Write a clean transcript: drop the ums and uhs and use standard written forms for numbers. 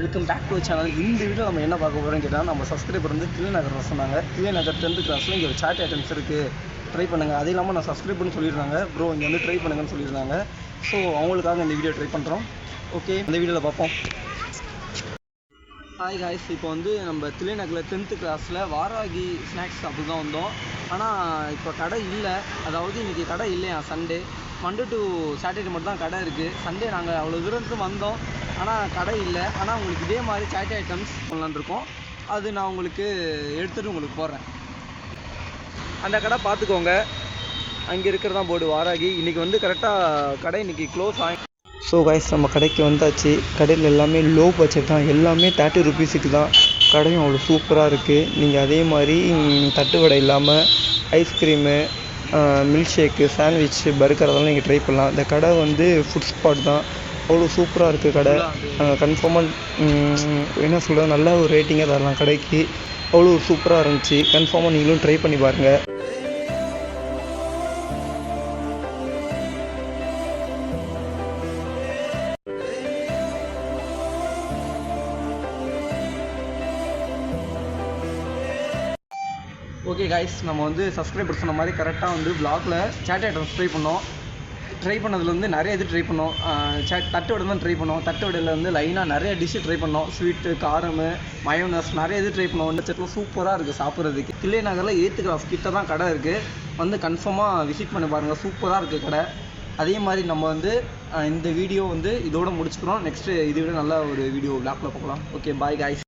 Welcome back to channel. இந்த video நம்ம என்ன பார்க்க போகிறோம்னு கேட்டால், நம்ம சப்ஸ்கிரைபர் வந்து தில்லைநகர் சொன்னாங்க. தில்லைநகர் 10th கிளாஸில் இங்கே ஒரு சாட் ஐட்டம்ஸ் இருக்குது, ட்ரை பண்ணுங்கள். அது இல்லாமல் நான் சப்ஸ்கிரைப் சொல்லியிருந்தாங்க, ப்ரோ இங்கே வந்து ட்ரை பண்ணுங்கன்னு சொல்லியிருந்தாங்க. ஸோ அவங்களுக்காக இந்த வீடியோ ட்ரை பண்ணுறோம். ஓகே, இந்த வீடியோவில் பார்ப்போம். ஹாய் காய்ஸ், இப்போ வந்து நம்ம தில்லைநகரில் 10th கிளாஸில் வாராகி ஸ்நாக்ஸ் அப்படி தான் வந்தோம். ஆனால் இப்போ கடை இல்லை, அதாவது இன்றைக்கி கடை இல்லையா. சண்டே, மண்டே டு சாட்டர்டே மட்டும் தான் கடை இருக்குது. சண்டே நாங்கள் அவ்வளோ தூரத்துக்கு வந்தோம், ஆனால் கடை இல்லை. ஆனால் உங்களுக்கு இதே மாதிரி சாட் ஐட்டம்ஸ் பண்ணலான்னு இருக்கோம். அது நான் உங்களுக்கு எடுத்துகிட்டு உங்களுக்கு போடுறேன். அந்த கடை பார்த்துக்கோங்க, அங்கே இருக்கிறதான் போர்டு வாராகி. இன்றைக்கி வந்து கரெக்டாக கடை இன்றைக்கி க்ளோஸ் ஆகி. ஸோ காய்ஸ், நம்ம கடைக்கு வந்தாச்சு. கடையில் எல்லாமே லோ பட்ஜெட் தான், எல்லாமே 30 ருபீஸுக்கு தான். கடையும் அவ்வளோ சூப்பராக இருக்குது. நீங்கள் அதே மாதிரி தட்டு வடை இல்லாமல் ice cream, milk shake, sandwich, burger அதெல்லாம் நீங்கள் ட்ரை பண்ணலாம். இந்த கடை வந்து ஃபுட் ஸ்பாட் தான், அவ்வளோ சூப்பராக இருக்குது கடை. கன்ஃபார்மாக என்ன சொல்கிறது, நல்ல ஒரு ரேட்டிங்காக தரலாம் கடைக்கு. அவ்வளோ சூப்பராக இருந்துச்சு. கன்ஃபார்மாக நீங்களும் ட்ரை பண்ணி பாருங்கள். ஓகே காய்ஸ், நம்ம வந்து சப்ஸ்கிரைபர் சொன்ன மாதிரி கரெக்டாக வந்து வ்ளாகில் சாட் ஐட்டம்ஸ் ட்ரை பண்ணதில் வந்து நிறைய இது ட்ரை பண்ணோம். தட்டு வடை தான் ட்ரை பண்ணோம். தட்டு வடையில் வந்து லைனாக நிறைய டிஷ்ஷு ட்ரை பண்ணோம். ஸ்வீட்டு, காரமு, மயோனஸ், நிறைய இது ட்ரை பண்ணோம். இந்த செட்டில் சூப்பராக இருக்குது சாப்பிட்றதுக்கு. தில்லைநகரில் 8th கிளாஸ் கிட்ட தான் கடை இருக்குது. வந்து கன்ஃபார்மாக விசிட் பண்ணி பாருங்கள், சூப்பராக இருக்குது கடை. அதே மாதிரி நம்ம வந்து இந்த வீடியோ வந்து இதோடு முடிச்சுக்கிறோம். நெக்ஸ்ட்டு இதை விட நல்ல ஒரு வீடியோ வ்ளாகில் பார்க்கலாம். Okay, bye guys.